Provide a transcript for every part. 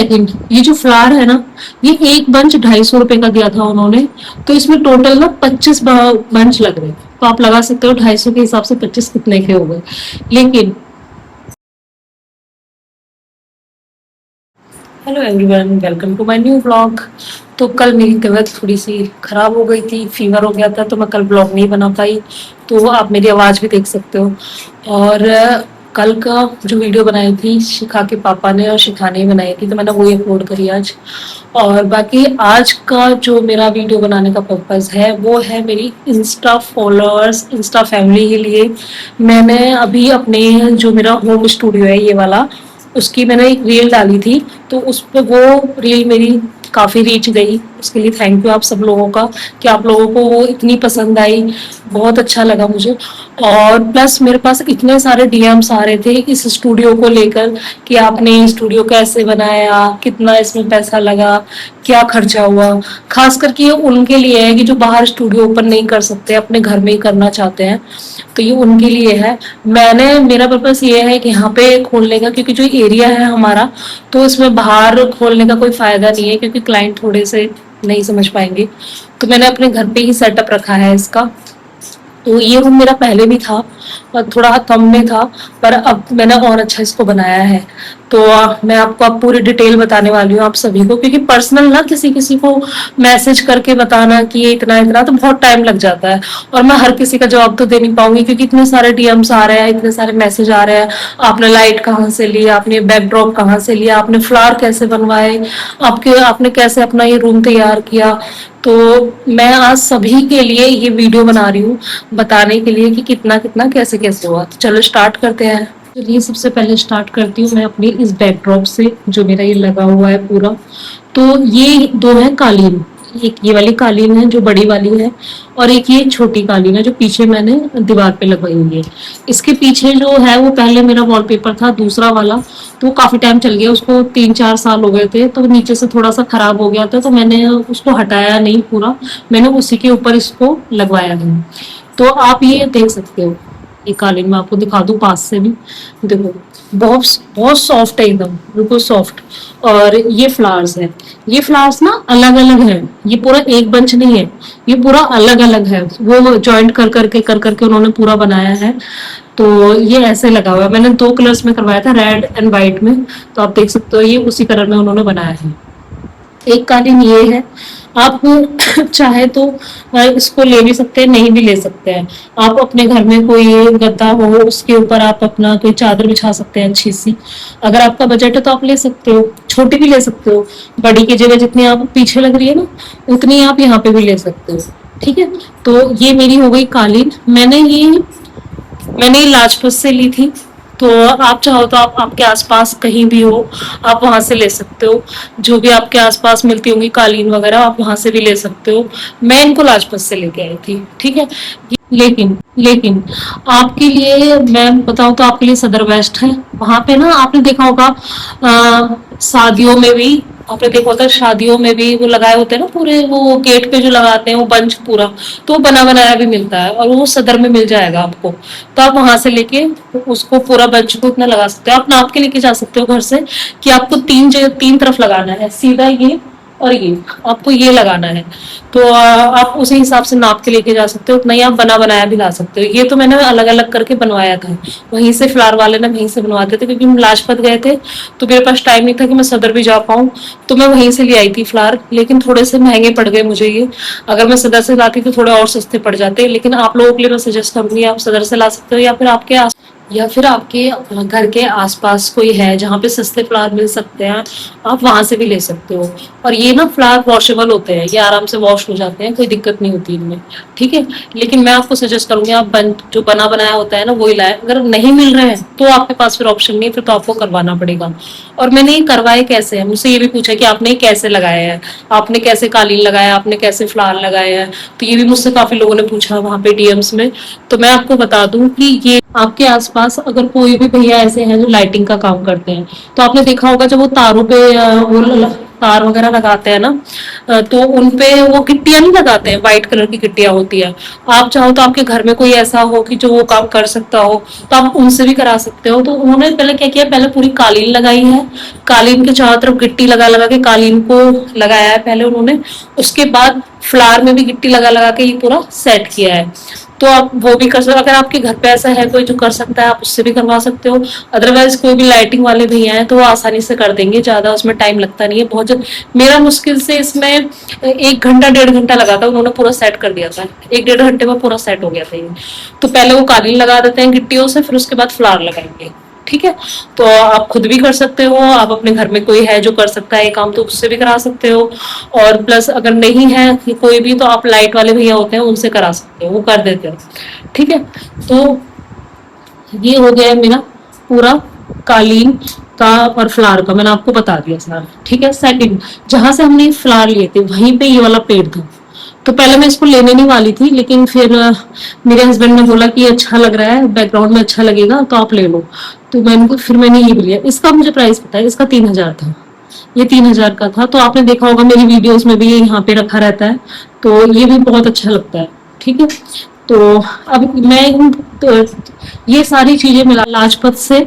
लेकिन ये जो फ्लावर है ना, ये एक बंच 250 रुपए का दिया था उन्होंने। तो इसमें टोटल ना 25 बंच लग रहे, तो आप लगा सकते हो 250 के हिसाब से 25 कितने के हो गए। लेकिन hello everyone, welcome to my new vlog. तो कल मेरी तबीयत थोड़ी सी खराब हो गई थी, फीवर हो गया था, तो मैं कल ब्लॉग नहीं बना पाई। तो आप मेरी आवाज़ भी देख सकते हो। और कल का जो वीडियो बनाई थी शिखा के पापा ने और शिखा ने ही बनाई थी, तो मैंने वही अपलोड करी आज। और बाकी आज का जो मेरा वीडियो बनाने का पर्पज़ है वो है मेरी इंस्टा फॉलोअर्स, इंस्टा फैमिली के लिए। मैंने अभी अपने जो मेरा होम स्टूडियो है ये वाला, उसकी मैंने एक रील डाली थी। तो उस पर वो रील मेरी काफ़ी रीच गई, उसके लिए थैंक यू आप सब लोगों का, कि आप लोगों को वो इतनी पसंद आई। बहुत अच्छा लगा मुझे। और प्लस मेरे पास इतने सारे डीएम्स आ रहे थे इस स्टूडियो को लेकर, कि आपने स्टूडियो कैसे बनाया, कितना इसमें पैसा लगा, क्या खर्चा हुआ। खास करके ये उनके लिए है कि जो बाहर स्टूडियो ओपन नहीं कर सकते, अपने घर में ही करना चाहते हैं, तो ये उनके लिए है। मेरा पर्पस ये है कि यहाँ पे खोलने का, क्योंकि जो एरिया है हमारा, तो इसमें बाहर खोलने का कोई फायदा नहीं है, क्योंकि क्लाइंट थोड़े से नहीं समझ पाएंगे। तो मैंने अपने घर पे ही सेटअप रखा है इसका। तो ये रूम मेरा पहले भी था और थोड़ा कम में था, पर अब मैंने और अच्छा इसको बनाया है। तो मैं आपको अब पूरी डिटेल बताने वाली हूँ आप सभी को, क्योंकि पर्सनल ना किसी किसी को मैसेज करके बताना कि ये इतना इतना, तो बहुत टाइम लग जाता है। और मैं हर किसी का जवाब तो दे नहीं पाऊंगी, क्योंकि इतने सारे डीएम्स आ रहे हैं, इतने सारे मैसेज आ रहे हैं। आपने लाइट कहाँ से लिया, आपने बैकड्रॉप कहाँ से लिया, आपने फ्लावर कैसे बनवाए, आपने कैसे अपना ये रूम तैयार किया। तो मैं आज सभी के लिए ये वीडियो बना रही हूँ, बताने के लिए कि कितना कितना कैसे कैसे हुआ। तो चलो स्टार्ट करते हैं। चलिए सबसे पहले स्टार्ट करती हूँ मैं अपनी इस बैकड्रॉप से, जो मेरा ये लगा हुआ है पूरा। तो ये दो है कालीन, एक ये वाली कालीन है जो बड़ी वाली है, और एक ये छोटी कालीन है जो पीछे मैंने दीवार पे लगवाई हुई है। इसके पीछे जो है वो पहले मेरा वॉलपेपर था दूसरा वाला, तो वो काफी टाइम चल गया, उसको 3-4 साल हो गए थे, तो नीचे से थोड़ा सा खराब हो गया था, तो मैंने उसको हटाया नहीं पूरा, मैंने उसी के ऊपर इसको लगवाया है। तो आप ये देख सकते हो, ये कालीन मैं आपको दिखा दूं पास से भी, देखो बहुत बहुत सॉफ्ट है, एकदम बिल्कुल सॉफ्ट। और ये फ्लावर्स है, ये फ्लावर्स ना अलग अलग है, ये पूरा एक बंच नहीं है, ये पूरा अलग अलग है, वो जॉइंट कर करके उन्होंने पूरा बनाया है। तो ये ऐसे लगा हुआ है, मैंने 2 कलर्स में करवाया था, रेड एंड व्हाइट में। तो आप देख सकते हो ये उसी कलर में उन्होंने बनाया है। एक कालीन ये है, आप चाहे तो इसको ले भी सकते हैं, नहीं भी ले सकते हैं। आप अपने घर में कोई गद्दा हो उसके ऊपर आप अपना कोई चादर बिछा सकते हैं अच्छी सी। अगर आपका बजट है तो आप ले सकते हो, छोटी भी ले सकते हो, बड़ी की जगह जितनी आप पीछे लग रही है ना, उतनी आप यहाँ पे भी ले सकते हो। ठीक है। तो ये मेरी हो गई कालीन। मैंने ये लाजपत से ली थी। तो आप चाहो तो आप आपके आसपास कहीं भी हो, आप वहां से ले सकते हो। जो भी आपके आसपास मिलती होंगी कालीन वगैरह, आप वहां से भी ले सकते हो। मैं इनको लाजपत से लेके आई थी। ठीक है। लेकिन लेकिन आपके लिए मैं बताऊं तो आपके लिए सदर बेस्ट है। वहां पे ना आपने देखा होगा, शादियों में भी आपने देखा होता है, शादियों में भी वो लगाए होते हैं ना पूरे, वो गेट पे जो लगाते हैं वो बंच पूरा, तो बना बनाया भी मिलता है, और वो सदर में मिल जाएगा आपको। तो आप वहां से लेके उसको पूरा बंच को इतना लगा सकते हो, आप नाप के लेके जा सकते हो घर से, कि आपको तीन तरफ लगाना है, सीधा ये और ये आपको ये लगाना है। तो आप उसी हिसाब से नाप के लेके जा सकते हो, उतना ही आप बना बनाया भी ला सकते हो। ये तो मैंने अलग अलग करके बनवाया था, वहीं से फ्लावर वाले ने वहीं से बनवाते थे, क्योंकि हम लाजपत गए थे तो मेरे पास टाइम नहीं था कि मैं सदर भी जा पाऊँ। तो मैं वहीं से ले आई थी फ्लावर, लेकिन थोड़े से महंगे पड़ गए मुझे ये। अगर मैं सदर से लाती तो थोड़े और सस्ते पड़ जाते, लेकिन आप लोगों के लिए मैं सजेस्ट करूंगी आप सदर से ला सकते हो, या फिर आपके घर के आसपास कोई है जहाँ पे सस्ते फ्लावर मिल सकते हैं, आप वहां से भी ले सकते हो। और ये ना फ्लावर वॉशेबल होते हैं, ये आराम से वॉश हो जाते हैं, कोई दिक्कत नहीं होती इनमें। ठीक है। लेकिन मैं आपको सजेस्ट करूंगी आप जो बना बनाया होता है ना वही लाए। अगर नहीं मिल रहे हैं तो आपके पास फिर ऑप्शन नहीं है, फिर तो आपको करवाना पड़ेगा। और मैंने ये करवाए कैसे है, मुझसे ये भी पूछा कि आपने कैसे लगाया है, आपने कैसे कालीन लगाया, आपने कैसे फ्लावर लगाए हैं। तो ये भी मुझसे काफी लोगों ने पूछा वहां पे डीएम्स में। तो मैं आपको बता दूं कि ये आपके आसपास अगर कोई भी भैया ऐसे हैं जो लाइटिंग का काम करते हैं, तो आपने देखा होगा जब वो तारों पे वो तार वगैरह लगाते हैं ना, तो उनपे वो गिट्टियां नहीं लगाते हैं, व्हाइट कलर की गिट्टियां होती है। आप चाहो तो आपके घर में कोई ऐसा हो कि जो वो काम कर सकता हो, तो आप उनसे भी करा सकते हो। तो उन्होंने पहले क्या किया, पहले पूरी कालीन लगाई है, कालीन के चारों तरफ गिट्टी लगा लगा के कालीन को लगाया है पहले उन्होंने। उसके बाद फ्लावर में भी गिट्टी लगा लगा के ये पूरा सेट किया है। तो आप वो भी कर सकते हो, अगर आपके घर पे ऐसा है कोई जो कर सकता है, आप उससे भी करवा सकते हो। अदरवाइज कोई भी लाइटिंग वाले भैया हैं तो वो आसानी से कर देंगे, ज्यादा उसमें टाइम लगता नहीं है। मेरा मुश्किल से इसमें 1 घंटा 1.5 घंटा लगा था, उन्होंने पूरा सेट कर दिया था। 1 1.5 घंटे में पूरा सेट हो गया था ये। तो पहले वो कालीन लगा देते हैं गिट्टियों से, फिर उसके बाद फ्लावर लगाएंगे। ठीक है, तो आप खुद भी कर सकते हो, आप अपने घर में कोई है जो कर सकता है ये काम तो उससे भी करा सकते हो। और प्लस अगर नहीं है कोई भी, तो आप लाइट वाले भैया होते हैं उनसे करा सकते हो, वो कर देते हैं। ठीक है, तो ये हो गया मेरा पूरा कालीन का और फ्लावर का, मैंने आपको बता दिया सारा। ठीक है, सेकंड, जहां से हमने फ्लावर लिए थे वहीं पे ये वाला पेड़ था। तो पहले मैं इसको लेने नहीं वाली थी, लेकिन फिर मेरे हस्बैंड ने बोला कि अच्छा लग रहा है, बैकग्राउंड में अच्छा लगेगा तो आप ले लो। तो मैंने ये भी लिया। इसका मुझे प्राइस पता है, इसका 3,000 था। ये 3,000 का था। तो आपने देखा होगा मेरी वीडियोस में भी ये यहाँ पे रखा रहता है, तो ये भी बहुत अच्छा लगता है। ठीक है, तो अब मैं तो ये सारी चीजें मिला लाजपत से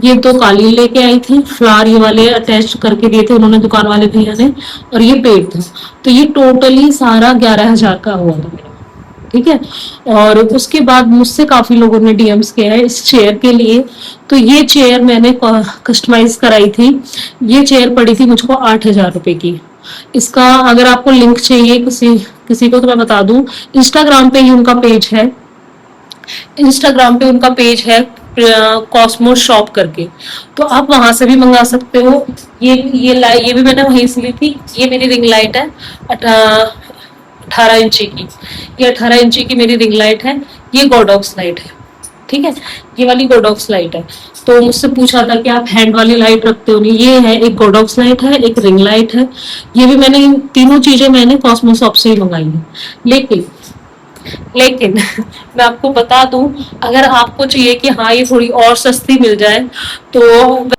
ये 2 कालीन लेके आई थी, फ्लावर ये वाले अटैच करके दिए थे उन्होंने दुकान वाले भैया ने, और ये पेड़ था। तो ये टोटली सारा 11,000 का हुआ था मेरा। ठीक है, और उसके बाद मुझसे काफी लोगों ने डीएम्स किया है इस चेयर के लिए। तो ये चेयर मैंने कस्टमाइज कराई थी। ये चेयर पड़ी थी मुझको 8,000 रुपए की। इसका अगर आपको लिंक चाहिए किसी किसी को तो मैं बता दूं, इंस्टाग्राम पे ही उनका पेज है। इंस्टाग्राम पे उनका पेज है कॉस्मो शॉप करके, तो आप वहां से भी मंगा सकते हो। ये भी मैंने वहीं से ली थी। ये मेरी रिंग लाइट है 18 इंची की। ये 18 इंची की मेरी रिंग लाइट है। ये गोडॉक्स लाइट है। ठीक है, ये वाली गोडॉक्स लाइट है। तो मुझसे पूछा था कि आप हैंड वाली लाइट रखते हो नहीं, ये है एक गोडॉक्स लाइट है, एक रिंग लाइट है। ये भी मैंने तीनों चीजें मैंने कॉस्मो शॉप से ही मंगाई है। लेकिन लेकिन मैं आपको बता दूं, अगर आपको चाहिए कि हाँ ये थोड़ी और सस्ती मिल जाए, तो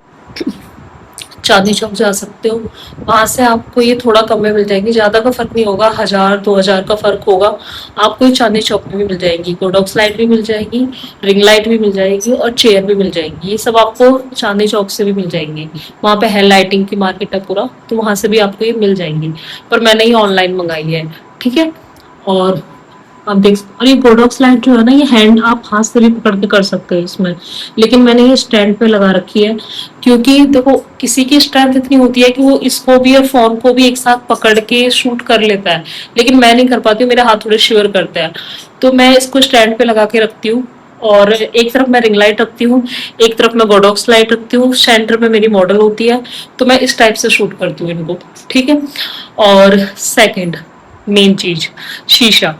चांदनी चौक जा सकते हो। वहां से आपको ये थोड़ा कम में मिल जाएगी, ज्यादा का फर्क नहीं होगा, 1,000 2,000 का फर्क होगा। आपको ये चांदनी चौक में भी मिल जाएगी, गोडॉक्स लाइट भी मिल जाएगी, रिंग लाइट भी मिल जाएगी और चेयर भी मिल जाएगी। ये सब आपको चांदनी चौक से भी मिल जाएंगे। वहां पे है लाइटिंग की मार्केट है पूरा, तो वहां से भी आपको ये मिल जाएंगी। पर मैंने ये ऑनलाइन मंगाई है। ठीक है, और आप देख और ये गोडॉक्स लाइट जो है ना, ये हैंड आप हाथ से भी पकड़ के कर सकते हो इसमें। लेकिन मैंने ये स्टैंड पे लगा रखी है, क्योंकि देखो किसी की स्ट्रेंथ इतनी होती है कि वो इसको भी और फोन को भी एक साथ पकड़ के शूट कर लेता है, लेकिन मैं नहीं कर पाती हूँ, मेरे हाथ थोड़े शिवर करते हैं। तो मैं इसको स्टैंड पे लगा के रखती हूँ, और एक तरफ मैं रिंग लाइट रखती हूँ, एक तरफ मैं गोडॉक्स लाइट रखती हूँ, सेंटर में मेरी मॉडल होती है। तो मैं इस टाइप से शूट करती हूँ इनको। ठीक है, और सेकेंड मेन चीज, शीशा।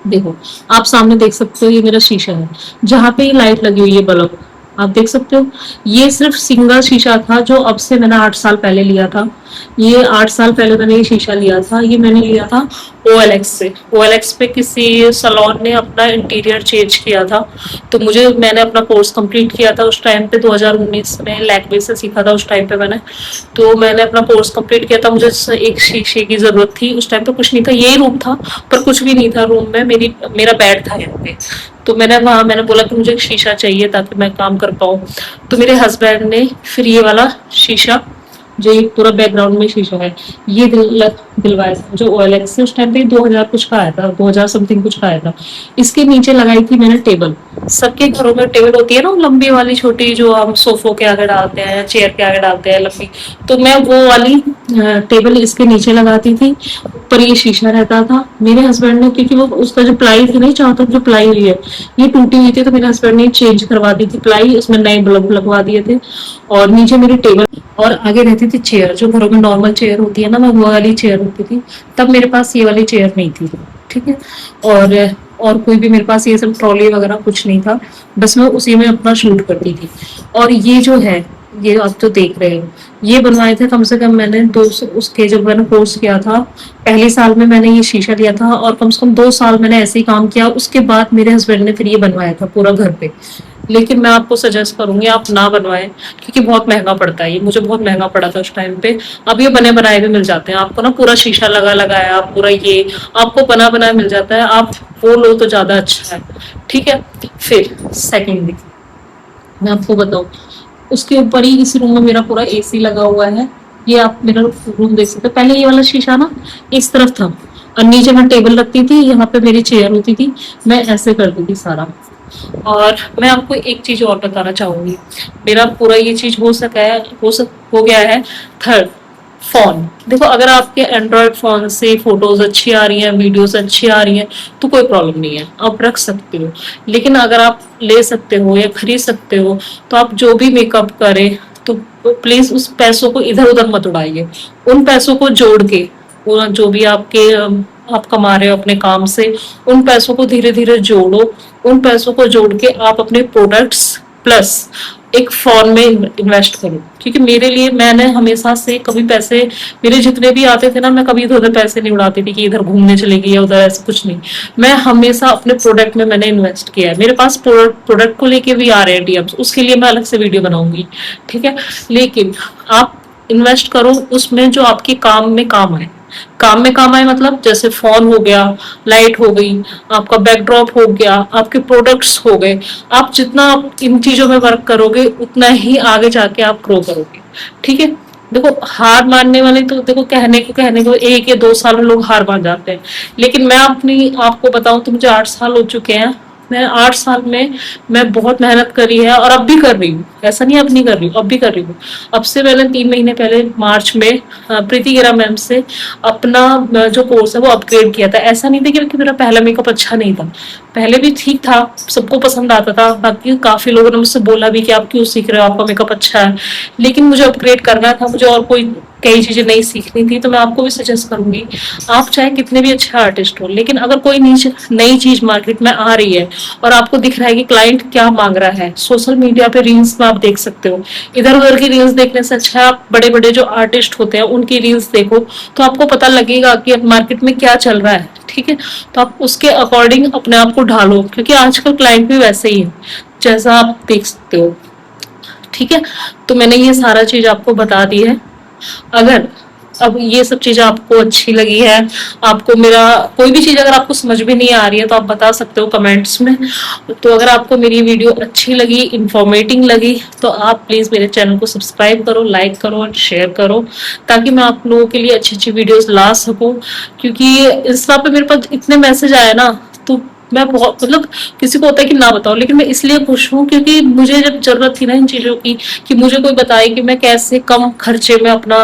देखो आप सामने देख सकते हो, ये मेरा शीशा है, जहां पे ये लाइट लगी हुई है बल्ब, आप देख सकते हो। ये सिर्फ सिंगल शीशा था, जो अब से मैंने 8 साल पहले लिया था। ये 8 साल पहले मैंने ये शीशा लिया था। ये मैंने लिया था OLX से। OLX पे किसी सलोन ने अपना इंटीरियर चेंज किया था। तो मैंने अपना कोर्स कंप्लीट किया था उस टाइम पे, 2019 में लैक्मे से सीखा था उस टाइम पे मैंने। तो मैंने अपना कोर्स कंप्लीट किया था, मुझे एक शीशे की जरूरत थी। उस टाइम पे कुछ नहीं था, यही रूम था, पर कुछ भी नहीं था रूम में। मेरा बेड था यहाँ पे। तो मैंने बोला कि मुझे एक शीशा चाहिए ताकि मैं काम कर पाऊँ। तो मेरे हस्बैंड ने फिर ये वाला शीशा, जो ये पूरा बैकग्राउंड में शीशा है, ये दिलवाया था जो OLX से। उस टाइम पे 2,000 कुछ का आया था, 2,000 समथिंग कुछ का आया था। इसके नीचे लगाई थी मैंने टेबल। सबके घरों में टेबल होती है ना, लंबी वाली छोटी, जो हम सोफों के आगे डालते हैं, चेयर के आगे डालते हैं लंबी। तो मैं वो वाली टेबल इसके नीचे लगाती थी, ऊपर ये शीशा रहता था। मेरे हस्बैंड ने, क्योंकि वो उसका जो प्लाई थी नहीं, चारों तरफ जो प्लाई हुई है ये टूटी हुई थी, तो मेरे हस्बैंड ने चेंज करवा दी थी प्लाई, उसमें नए बल्ब लगवा दिए थे। और नीचे मेरी टेबल, और आगे रहती थी चेयर, जो घरों में नॉर्मल चेयर होती है ना, मैं वो वाली चेयर होती थी। तब मेरे पास ये वाली चेयर नहीं थी। ठीक है, और कोई भी मेरे पास ये सब ट्रॉली वगैरह कुछ नहीं था, बस मैं उसी में अपना शूट करती थी। और ये जो है ये आप जो देख रहे हो, ये बनवाए थे कम से कम मैंने दो, उसके जब मैंने कोर्स किया था पहले साल में मैंने ये शीशा लिया था, और कम से कम 2 साल मैंने ऐसे ही काम किया। उसके बाद मेरे हस्बैंड ने फिर ये बनवाया था पूरा घर पे। लेकिन मैं आपको सजेस्ट करूंगी आप ना बनवाएं, क्योंकि बहुत महंगा पड़ता है। ये मुझे बहुत महंगा पड़ा था उस टाइम पे। अब ये बने बनाए भी मिल जाते हैं आपको ना, पूरा शीशा लगा लगाया पूरा, ये आपको बना बनाया मिल जाता है। आप वो लो तो ज्यादा अच्छा है। ठीक है, फिर सेकेंड मैं आपको बताऊं, उसके ऊपर ही इस रूम में मेरा पूरा एसी लगा हुआ है। ये आप मेरा रूम देख सकते हो। पहले ये वाला शीशा ना इस तरफ था, और नीचे मैं टेबल रखती थी, यहाँ पे मेरी चेयर होती थी, मैं ऐसे करती थी सारा। और मैं आपको एक चीज और बताना चाहूंगी, मेरा पूरा ये चीज हो गया है। Third, phone. देखो, अगर आपके एंड्रॉयड फोन से फोटोज अच्छी आ रही हैं, वीडियोस अच्छी आ रही हैं, तो कोई प्रॉब्लम नहीं है, आप रख सकते हो। लेकिन अगर आप ले सकते हो या खरीद सकते हो, तो आप जो भी मेकअप करें तो प्लीज उस पैसों को इधर उधर मत उड़ाइए। उन पैसों को जोड़ के, वो जो भी आप कमा रहे हो अपने काम से, उन पैसों को धीरे धीरे जोड़ो। उन पैसों को जोड़ के आप अपने प्रोडक्ट्स प्लस एक फोन में इन्वेस्ट करो। क्योंकि मेरे लिए, मैंने हमेशा से कभी पैसे, मेरे जितने भी आते थे ना, मैं कभी इधर उधर पैसे नहीं उड़ाती थी कि इधर घूमने चलेगी या उधर, ऐसा कुछ नहीं। मैं हमेशा अपने प्रोडक्ट में मैंने इन्वेस्ट किया है। मेरे पास प्रोडक्ट को लेके भी आ रहे हैं डीएम्स, उसके लिए मैं अलग से वीडियो बनाऊंगी। ठीक है, लेकिन आप इन्वेस्ट करो उसमें जो आपके काम में काम आए। काम में काम आए मतलब जैसे फोन हो गया, लाइट हो गई, आपका बैकड्रॉप हो गया, आपके प्रोडक्ट्स हो गए। आप जितना आप इन चीजों में वर्क करोगे उतना ही आगे जाके आप ग्रो करोगे। ठीक है, देखो हार मानने वाले तो देखो, कहने को 1 या 2 साल में लोग हार मान जाते हैं। लेकिन मैं अपनी आपको बताऊं तो मुझे 8 साल हो चुके हैं। मैं 8 साल में मैं बहुत मेहनत करी है, और अब भी कर रही हूँ। ऐसा नहीं अब नहीं कर रही हूँ, अब भी कर रही हूँ। अब से मैंने 3 महीने पहले मार्च में प्रीति गिरा मैम से अपना जो कोर्स है वो अपग्रेड किया था। ऐसा नहीं था कि मेरा पहला मेकअप अच्छा नहीं था, पहले भी ठीक था, सबको पसंद आता था। बाकी काफी लोगों ने मुझसे बोला भी कि आप क्यों सीख रहे हो, आपका मेकअप अच्छा है। लेकिन मुझे अपग्रेड करना था, मुझे और कोई कई चीजें नहीं सीखनी थी। तो मैं आपको भी सजेस्ट करूंगी, आप चाहे कितने भी अच्छे आर्टिस्ट हो, लेकिन अगर कोई नई चीज मार्केट में आ रही है और आपको दिख रहा है कि क्लाइंट क्या मांग रहा है, सोशल मीडिया पे रील्स में आप देख सकते हो। इधर उधर की रील्स देखने से अच्छा आप बड़े बड़े जो आर्टिस्ट होते हैं उनकी रील्स देखो, तो आपको पता लगेगा कि अब मार्केट में क्या चल रहा है। ठीक है, तो आप उसके अकॉर्डिंग अपने आप को ढालो, क्योंकि आजकल क्लाइंट भी वैसे ही है जैसा आप देख सकते हो। ठीक है, तो मैंने ये सारा चीज आपको बता दी है। अगर अब ये सब चीजें आपको अच्छी लगी है, आपको मेरा कोई भी चीज अगर आपको समझ में नहीं आ रही है, तो आप बता सकते हो कमेंट्स में। तो अगर आपको मेरी वीडियो अच्छी लगी, इंफॉर्मेटिव लगी, तो आप प्लीज मेरे चैनल को सब्सक्राइब करो, लाइक करो और शेयर करो, ताकि मैं आप लोगों के लिए अच्छी अच्छी वीडियोस ला सकूं। क्योंकि इंस्टा पे मेरे पास इतने मैसेज आए ना, तो मैं बहुत, मतलब किसी को होता है कि ना बताओ, लेकिन मैं इसलिए खुश हूँ क्योंकि मुझे जब जरूरत थी ना इन चीजों की, कि मुझे कोई बताए कि मैं कैसे कम खर्चे में अपना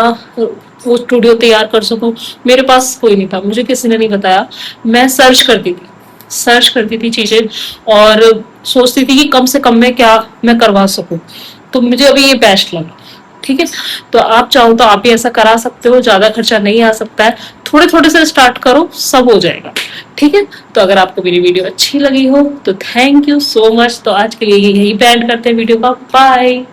वो स्टूडियो तैयार कर सकूं, मेरे पास कोई नहीं था, मुझे किसी ने नहीं बताया। मैं सर्च करती थी चीजें, और सोचती थी कि कम से कम में क्या मैं करवा सकूं। तो मुझे अभी ये बेस्ट लगा। ठीक है, तो आप चाहो तो आप भी ऐसा करा सकते हो, ज्यादा खर्चा नहीं आ सकता है, थोड़े थोड़े से स्टार्ट करो, सब हो जाएगा। ठीक है, तो अगर आपको मेरी वीडियो अच्छी लगी हो तो थैंक यू सो मच। तो आज के लिए यही बैंड करते हैं वीडियो का, बाय।